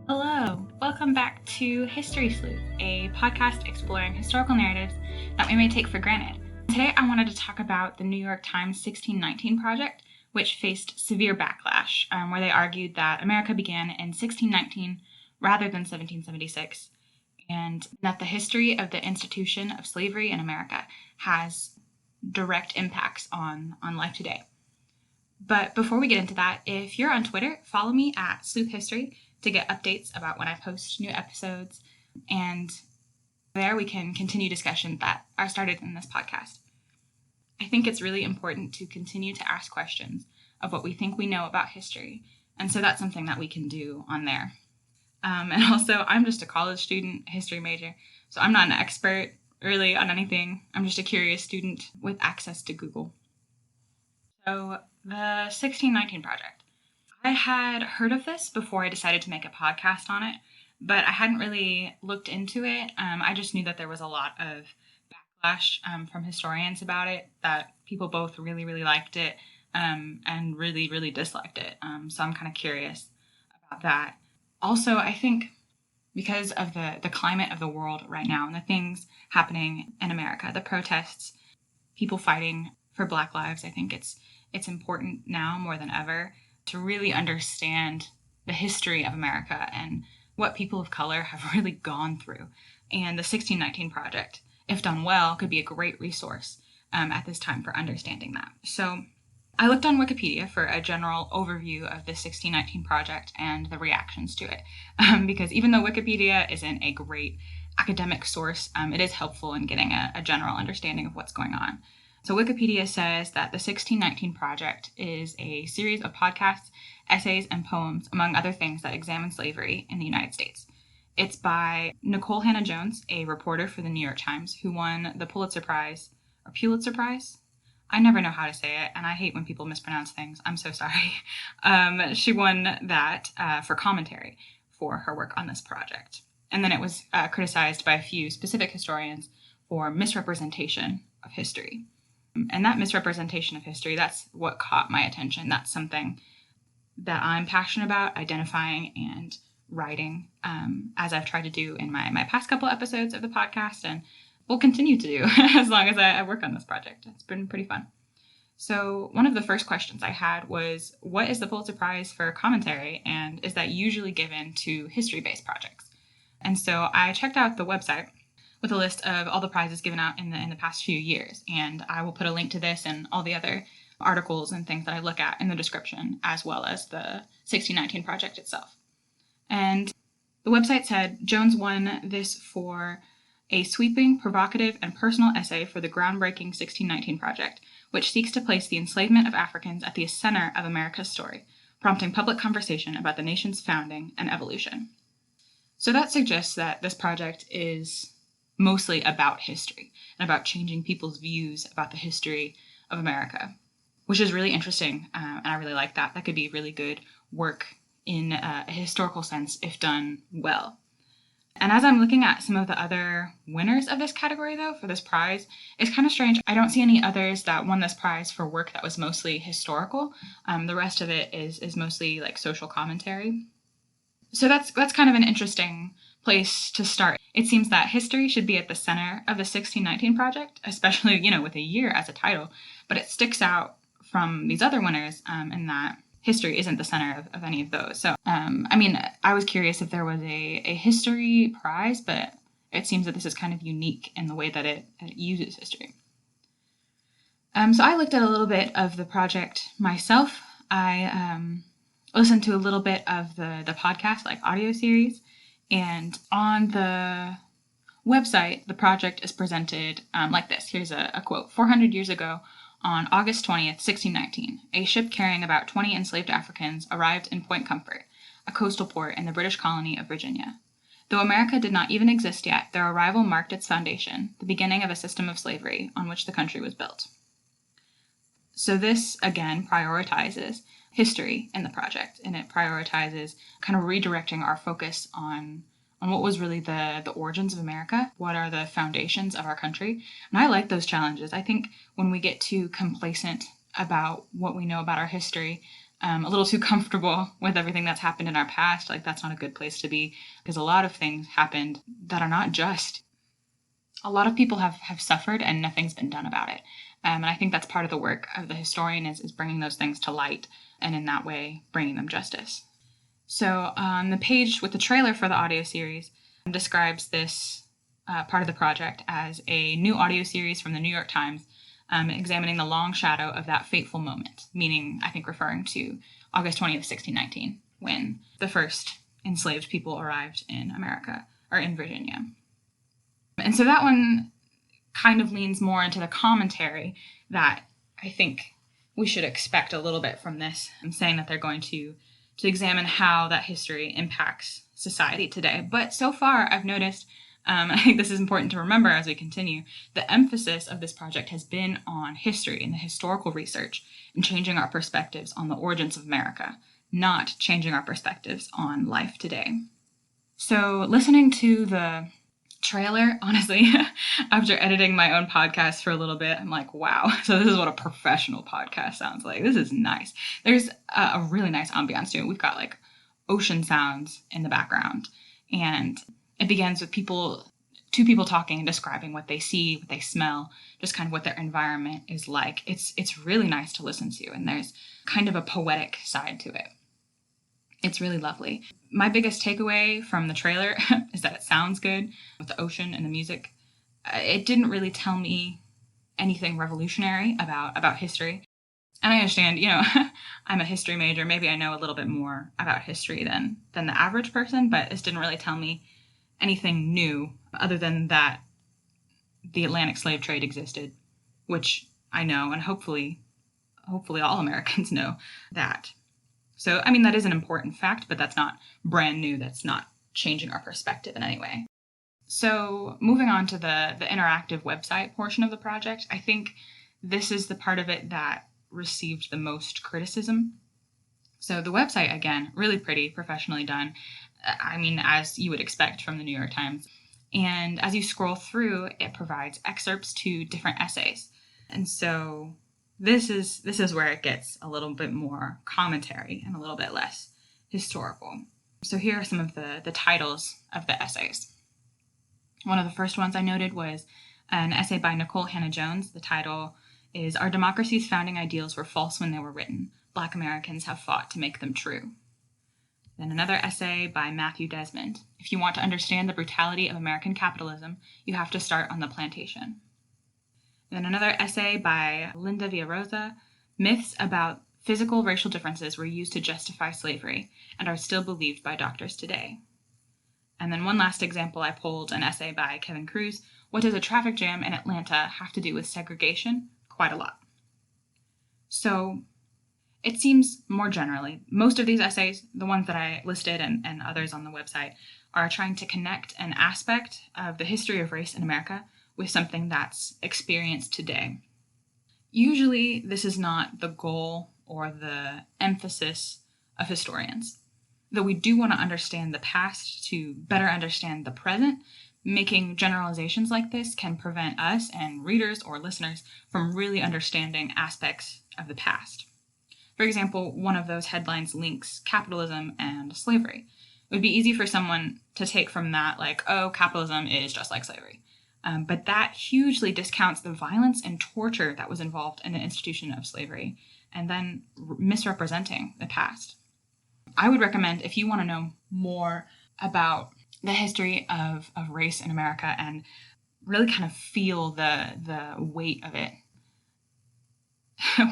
Hello, welcome back to History Sleuth, a podcast exploring historical narratives that we may take for granted. Today I wanted to talk about the New York Times 1619 Project, which faced severe backlash, where they argued that America began in 1619 rather than 1776, and that the history of the institution of slavery in America has direct impacts on life today. But before we get into that, if you're on Twitter, follow me at Sleuth History to get updates about when I post new episodes, and there we can continue discussions that are started in this podcast. I think it's really important to continue to ask questions of what we think we know about history, and so that's something that we can do on there. And also, I'm just a college student, history major, so I'm not an expert really on anything. I'm just a curious student with access to Google. So the 1619 Project. I had heard of this before I decided to make a podcast on it, but I hadn't really looked into it. I just knew that there was a lot of backlash from historians about it, that people both really, really liked it and really, really disliked it. So I'm kind of curious about that. Also, I think because of the climate of the world right now and the things happening in America, the protests, people fighting for Black lives, I think it's important now more than ever to really understand the history of America and what people of color have really gone through. And the 1619 Project, if done well, could be a great resource at this time for understanding that. So I looked on Wikipedia for a general overview of the 1619 Project and the reactions to it, because even though Wikipedia isn't a great academic source, it is helpful in getting a general understanding of what's going on. So Wikipedia says that the 1619 Project is a series of podcasts, essays, and poems, among other things, that examine slavery in the United States. It's by Nicole Hannah-Jones, a reporter for the New York Times, who won the Pulitzer Prize, or Pulitzer Prize? I never know how to say it, and I hate when people mispronounce things. I'm so sorry. She won that for commentary for her work on this project. And then it was criticized by a few specific historians for misrepresentation of history. And that misrepresentation of history, that's what caught my attention. That's something that I'm passionate about, identifying and writing, as I've tried to do in my past couple episodes of the podcast, and will continue to do as long as I work on this project. It's been pretty fun. So one of the first questions I had was, what is the Pulitzer Prize for commentary, and is that usually given to history-based projects? And so I checked out the website with a list of all the prizes given out in the past few years. And I will put a link to this and all the other articles and things that I look at in the description, as well as the 1619 Project itself. And the website said Jones won this for a sweeping, provocative, and personal essay for the groundbreaking 1619 Project, which seeks to place the enslavement of Africans at the center of America's story, prompting public conversation about the nation's founding and evolution. So that suggests that this project is mostly about history and about changing people's views about the history of America, which is really interesting, and I really like that. That could be really good work in a historical sense if done well. And as I'm looking at some of the other winners of this category, though, for this prize, it's kind of strange. I don't see any others that won this prize for work that was mostly historical. The rest of it is mostly like social commentary. So that's kind of an interesting place to start. It seems that history should be at the center of the 1619 Project, especially, with a year as a title, but it sticks out from these other winners in that history isn't the center of any of those. So, I was curious if there was a history prize, but it seems that this is kind of unique in the way that it uses history. So I looked at a little bit of the project myself. I listened to a little bit of the podcast, like audio series, and on the website, the project is presented like this. Here's a quote. 400 years ago, on August 20th, 1619, a ship carrying about 20 enslaved Africans arrived in Point Comfort, a coastal port in the British colony of Virginia. Though America did not even exist yet, their arrival marked its foundation, the beginning of a system of slavery on which the country was built. So this, again, prioritizes history in the project, and it prioritizes kind of redirecting our focus on what was really the origins of America, what are the foundations of our country. And I like those challenges. I think when we get too complacent about what we know about our history, a little too comfortable with everything that's happened in our past. Like, that's not a good place to be, because a lot of things happened that are not just. A lot of people have suffered and nothing's been done about it. And I think that's part of the work of the historian is bringing those things to light and in that way bringing them justice. So on the page with the trailer for the audio series describes this part of the project as a new audio series from the New York Times examining the long shadow of that fateful moment, meaning, I think, referring to August 20th, 1619, when the first enslaved people arrived in America, or in Virginia. And so that one kind of leans more into the commentary that I think we should expect a little bit from this. I'm saying that they're going to examine how that history impacts society today. But so far, I've noticed, I think this is important to remember as we continue, the emphasis of this project has been on history and the historical research and changing our perspectives on the origins of America, not changing our perspectives on life today. So listening to the trailer, honestly, after editing my own podcast for a little bit, I'm like, wow, so this is what a professional podcast sounds like. This is nice. There's a really nice ambiance to it. We've got like ocean sounds in the background, and it begins with two people talking and describing what they see, what they smell, just kind of what their environment is like. It's really nice to listen to, and there's kind of a poetic side to it. It's really lovely. My biggest takeaway from the trailer is that it sounds good with the ocean and the music. It didn't really tell me anything revolutionary about history. And I understand, I'm a history major. Maybe I know a little bit more about history than the average person, but this didn't really tell me anything new other than that the Atlantic slave trade existed, which I know, and hopefully all Americans know that. So, I mean, that is an important fact, but that's not brand new. That's not changing our perspective in any way. So moving on to the interactive website portion of the project, I think this is the part of it that received the most criticism. So the website, again, really pretty, professionally done. I mean, as you would expect from the New York Times. And as you scroll through, it provides excerpts to different essays. And so this is where it gets a little bit more commentary and a little bit less historical. So here are some of the titles of the essays. One of the first ones I noted was an essay by Nicole Hannah-Jones. The title is "Our Democracy's Founding Ideals Were False When They Were Written. Black Americans Have Fought to Make Them True." Then another essay by Matthew Desmond. "If you want to understand the brutality of American capitalism, you have to start on the plantation." Then another essay by Linda Villarosa, "Myths about physical racial differences were used to justify slavery and are still believed by doctors today." And then one last example, I pulled an essay by Kevin Cruz, "What does a traffic jam in Atlanta have to do with segregation? Quite a lot." So it seems more generally, most of these essays, the ones that I listed and others on the website, are trying to connect an aspect of the history of race in America with something that's experienced today. Usually, this is not the goal or the emphasis of historians. Though we do want to understand the past to better understand the present, making generalizations like this can prevent us and readers or listeners from really understanding aspects of the past. For example, one of those headlines links capitalism and slavery. It would be easy for someone to take from that like, oh, capitalism is just like slavery. But that hugely discounts the violence and torture that was involved in the institution of slavery, and then misrepresenting the past. I would recommend, if you want to know more about the history of race in America and really kind of feel the weight of it,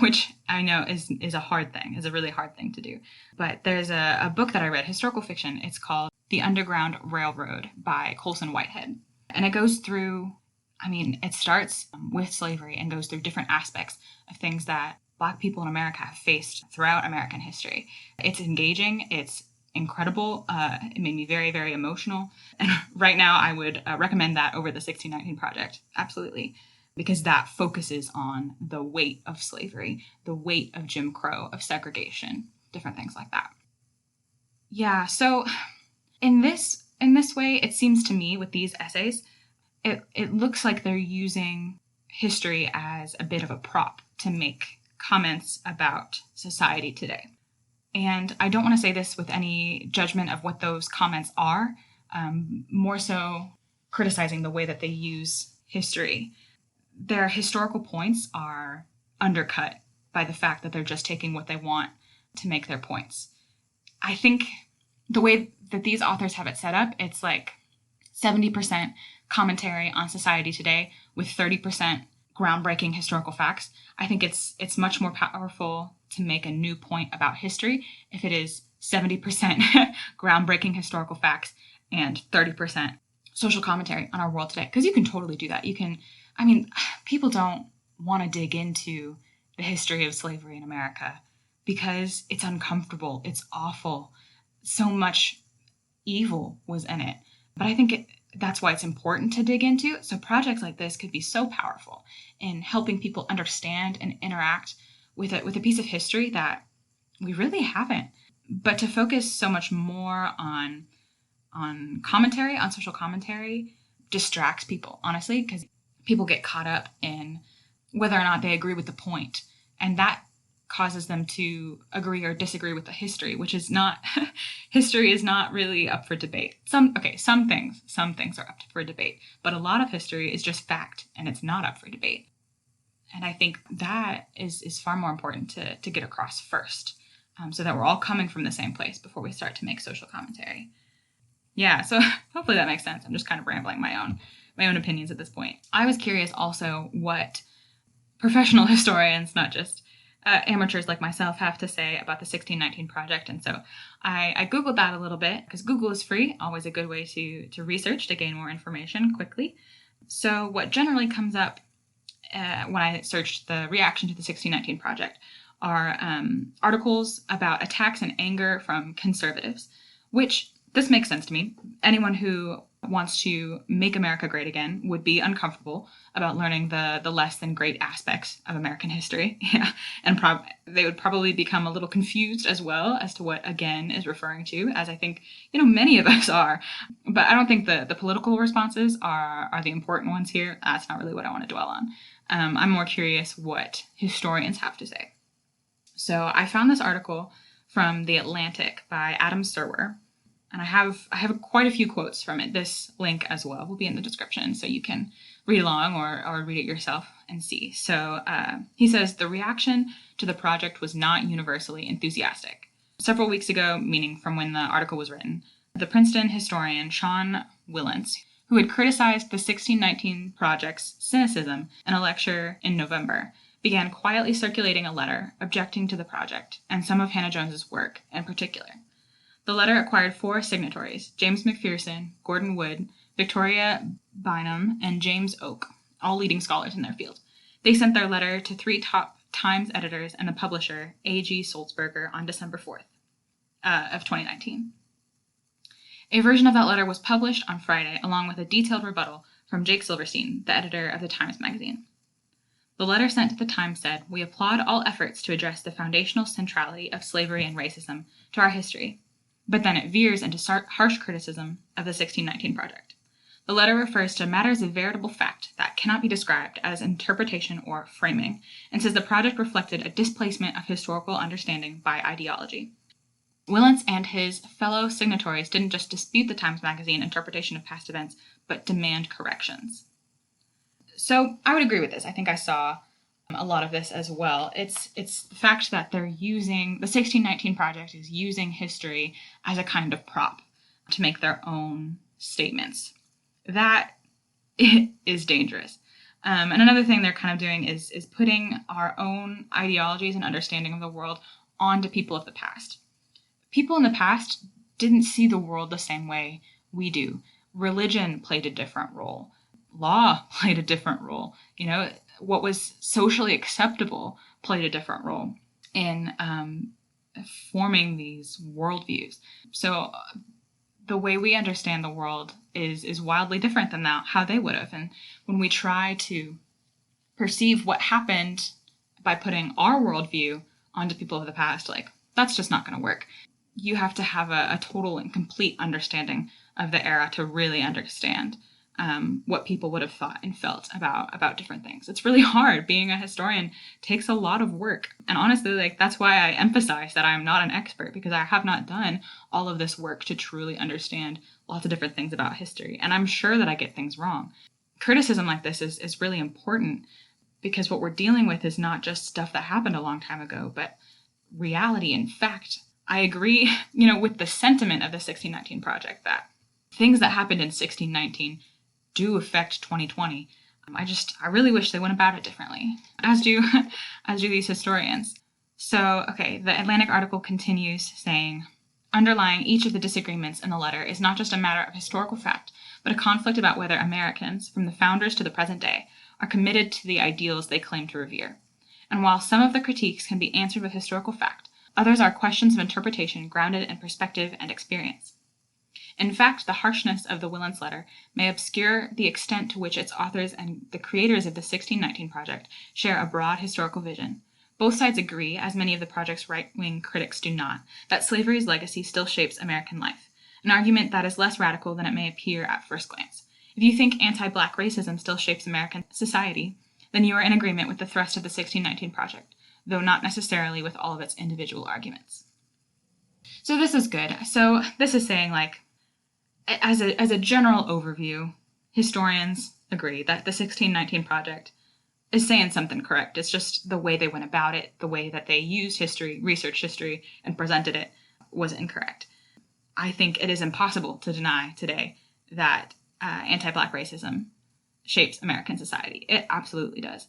which I know is a hard thing, is a really hard thing to do. But there's a book that I read, historical fiction. It's called The Underground Railroad by Colson Whitehead. And it goes through, it starts with slavery and goes through different aspects of things that Black people in America have faced throughout American history. It's engaging. It's incredible. It made me very, very emotional. And right now I would recommend that over the 1619 Project. Absolutely. Because that focuses on the weight of slavery, the weight of Jim Crow, of segregation, different things like that. Yeah, so in this way, it seems to me with these essays, it looks like they're using history as a bit of a prop to make comments about society today. And I don't want to say this with any judgment of what those comments are, more so criticizing the way that they use history. Their historical points are undercut by the fact that they're just taking what they want to make their points. I think the way that these authors have it set up, it's like 70% commentary on society today with 30% groundbreaking historical facts. I think it's much more powerful to make a new point about history if it is 70% groundbreaking historical facts and 30% social commentary on our world today. Because you can totally do that. People don't want to dig into the history of slavery in America because it's uncomfortable. It's awful. So much evil was in it. But I think that's why it's important to dig into. So projects like this could be so powerful in helping people understand and interact with a piece of history that we really haven't. But to focus so much more on commentary, on social commentary, distracts people, honestly, because people get caught up in whether or not they agree with the point. And that causes them to agree or disagree with the history, which is not, history is not really up for debate. Some things are up for debate, but a lot of history is just fact and it's not up for debate. And I think that is far more important to get across first, so that we're all coming from the same place before we start to make social commentary. Yeah, so hopefully that makes sense. I'm just kind of rambling my own opinions at this point. I was curious also what professional historians, not just amateurs like myself, have to say about the 1619 project. And so I Googled that a little bit because Google is free, always a good way to research, to gain more information quickly. So what generally comes up when I searched the reaction to the 1619 project are articles about attacks and anger from conservatives, which this makes sense to me. Anyone who wants to make America great again would be uncomfortable about learning the less than great aspects of American history. Yeah. And they would probably become a little confused as well as to what again is referring to, as I think, many of us are. But I don't think the political responses are the important ones here. That's not really what I want to dwell on. I'm more curious what historians have to say. So I found this article from The Atlantic by Adam Serwer. And I have quite a few quotes from it. This link as well will be in the description, so you can read along or read it yourself and see. So he says, the reaction to the project was not universally enthusiastic. Several weeks ago, meaning from when the article was written, the Princeton historian Sean Willents, who had criticized the 1619 project's cynicism in a lecture in November, began quietly circulating a letter objecting to the project and some of Hannah Jones's work in particular. The letter acquired 4 signatories: James McPherson, Gordon Wood, Victoria Bynum, and James Oake, all leading scholars in their field. They sent their letter to 3 top Times editors and the publisher, A.G. Sulzberger, on December 4th of 2019. A version of that letter was published on Friday, along with a detailed rebuttal from Jake Silverstein, the editor of the Times Magazine. The letter sent to the Times said, "We applaud all efforts to address the foundational centrality of slavery and racism to our history." But then it veers into harsh criticism of the 1619 project. The letter refers to matters of veritable fact that cannot be described as interpretation or framing, and says the project reflected a displacement of historical understanding by ideology. Willents and his fellow signatories didn't just dispute the Times Magazine interpretation of past events, but demand corrections. So I would agree with this. I think I saw a lot of this as well. It's the fact that they're using, the 1619 project is using history as a kind of prop to make their own statements. That is dangerous. And another thing they're kind of doing is putting our own ideologies and understanding of the world onto people of the past. People in the past didn't see the world the same way we do. Religion played a different role. Law played a different role. What was socially acceptable played a different role in forming these worldviews. So the way we understand the world is wildly different than how they would have. And when we try to perceive what happened by putting our worldview onto people of the past, that's just not going to work. You have to have a total and complete understanding of the era to really understand what people would have thought and felt about different things. It's really hard. Being a historian takes a lot of work. And honestly, like, that's why I emphasize that I'm not an expert, because I have not done all of this work to truly understand lots of different things about history. And I'm sure that I get things wrong. Criticism like this is really important, because what we're dealing with is not just stuff that happened a long time ago, but reality and fact. I agree, with the sentiment of the 1619 Project, that things that happened in 1619 do affect 2020. I really wish they went about it differently, as do these historians. So, okay, the Atlantic article continues saying, underlying each of the disagreements in the letter is not just a matter of historical fact, but a conflict about whether Americans, from the founders to the present day, are committed to the ideals they claim to revere. And while some of the critiques can be answered with historical fact, others are questions of interpretation grounded in perspective and experience. In fact, the harshness of the Willans letter may obscure the extent to which its authors and the creators of the 1619 Project share a broad historical vision. Both sides agree, as many of the project's right-wing critics do not, that slavery's legacy still shapes American life, an argument that is less radical than it may appear at first glance. If you think anti-Black racism still shapes American society, then you are in agreement with the thrust of the 1619 Project, though not necessarily with all of its individual arguments. So this is good. So this is saying, like, as a general overview, historians agree that the 1619 Project is saying something correct. It's just the way they went about it, the way that they used history, researched history, and presented it was incorrect. I think it is impossible to deny today that anti-Black racism shapes American society. It absolutely does.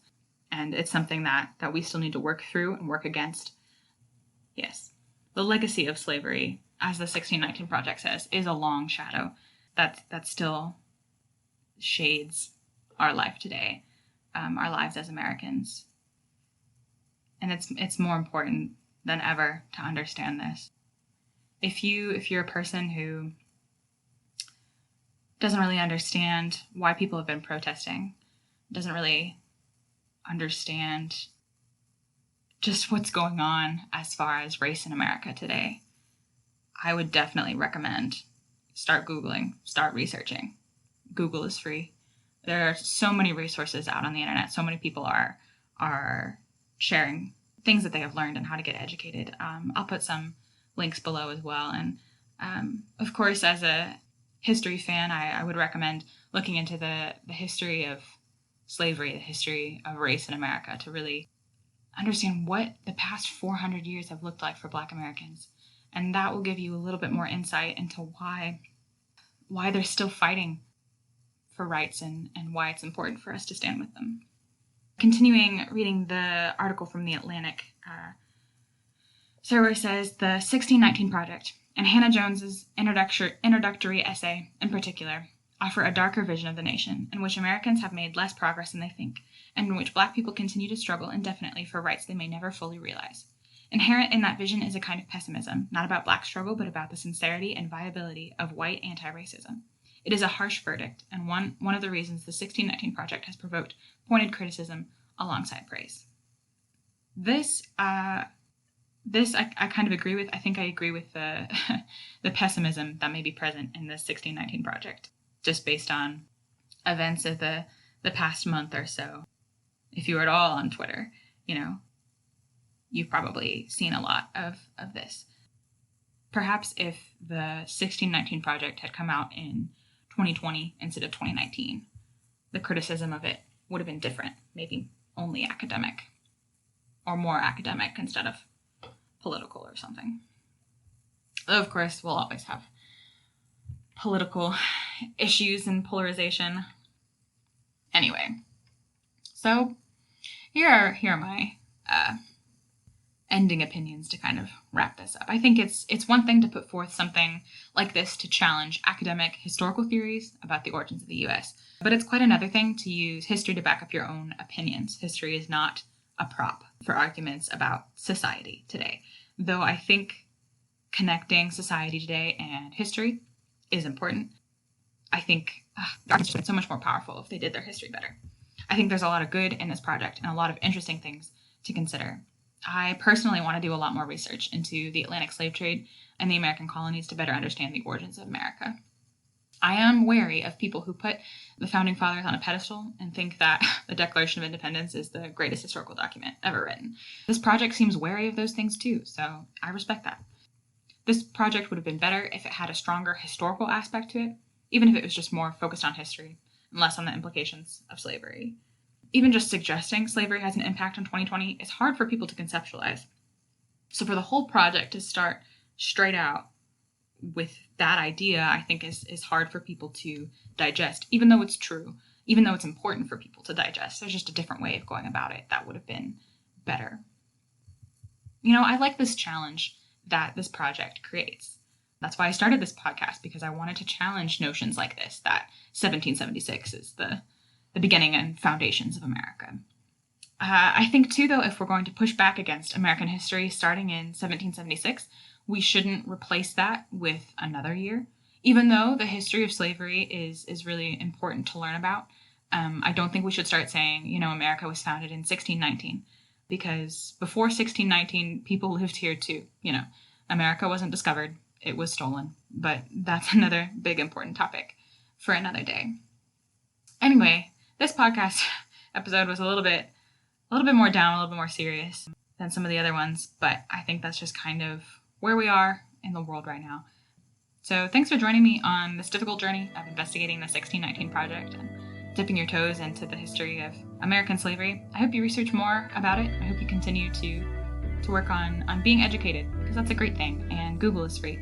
And it's something that we still need to work through and work against. Yes, the legacy of slavery, as the 1619 Project says, is a long shadow that still shades our life today, our lives as Americans. And it's more important than ever to understand this. If you're a person who doesn't really understand why people have been protesting, doesn't really understand just what's going on as far as race in America today, I would definitely recommend start Googling, start researching. Google is free. There are so many resources out on the internet. So many people are sharing things that they have learned and how to get educated. I'll put some links below as well. And of course, as a history fan, I would recommend looking into the history of slavery, the history of race in America, to really understand what the past 400 years have looked like for Black Americans. And that will give you a little bit more insight into why they're still fighting for rights and why it's important for us to stand with them. Continuing reading the article from the Atlantic, Sarah says the 1619 Project and Hannah Jones's introductory essay in particular offer a darker vision of the nation, in which Americans have made less progress than they think, and in which Black people continue to struggle indefinitely for rights they may never fully realize. Inherent in that vision is a kind of pessimism, not about Black struggle, but about the sincerity and viability of white anti-racism. It is a harsh verdict, and one of the reasons the 1619 Project has provoked pointed criticism alongside praise. This I kind of agree with. I think I agree with the pessimism that may be present in the 1619 Project, just based on events of the past month or so. If you were at all on Twitter, you've probably seen a lot of this. Perhaps if the 1619 Project had come out in 2020 instead of 2019, the criticism of it would have been different, maybe only academic, or more academic instead of political or something. Of course, we'll always have political issues and polarization. Anyway, so here are my ending opinions to kind of wrap this up. I think it's one thing to put forth something like this to challenge academic historical theories about the origins of the U.S., but it's quite another thing to use history to back up your own opinions. History is not a prop for arguments about society today, though I think connecting society today and history is important. I think arguments would be so much more powerful if they did their history better. I think there's a lot of good in this project and a lot of interesting things to consider. I personally want to do a lot more research into the Atlantic slave trade and the American colonies to better understand the origins of America. I am wary of people who put the Founding Fathers on a pedestal and think that the Declaration of Independence is the greatest historical document ever written. This project seems wary of those things too, so I respect that. This project would have been better if it had a stronger historical aspect to it, even if it was just more focused on history and less on the implications of slavery. Even just suggesting slavery has an impact on 2020 is hard for people to conceptualize. So for the whole project to start straight out with that idea, I think is hard for people to digest, even though it's true, even though it's important for people to digest. There's just a different way of going about it that would have been better. I like this challenge that this project creates. That's why I started this podcast, because I wanted to challenge notions like this, that 1776 is the beginning and foundations of America. I think, too, though, if we're going to push back against American history starting in 1776, we shouldn't replace that with another year. Even though the history of slavery is really important to learn about, I don't think we should start saying, America was founded in 1619, because before 1619, people lived here too. America wasn't discovered, it was stolen. But that's another big important topic for another day. Anyway, this podcast episode was a little bit more down, a little bit more serious than some of the other ones, but I think that's just kind of where we are in the world right now. So thanks for joining me on this difficult journey of investigating the 1619 Project and dipping your toes into the history of American slavery. I hope you research more about it. I hope you continue to work on being educated, because that's a great thing, and Google is free.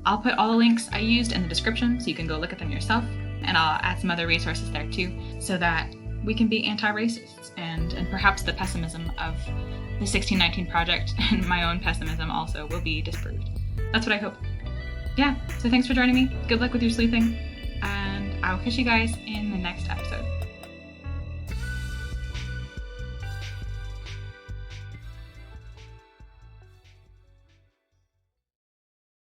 I'll put all the links I used in the description so you can go look at them yourself, and I'll add some other resources there too, so that we can be anti-racists, and perhaps the pessimism of the 1619 Project and my own pessimism also will be disproved. That's what I hope. Yeah, so thanks for joining me. Good luck with your sleuthing, and I'll catch you guys in the next episode.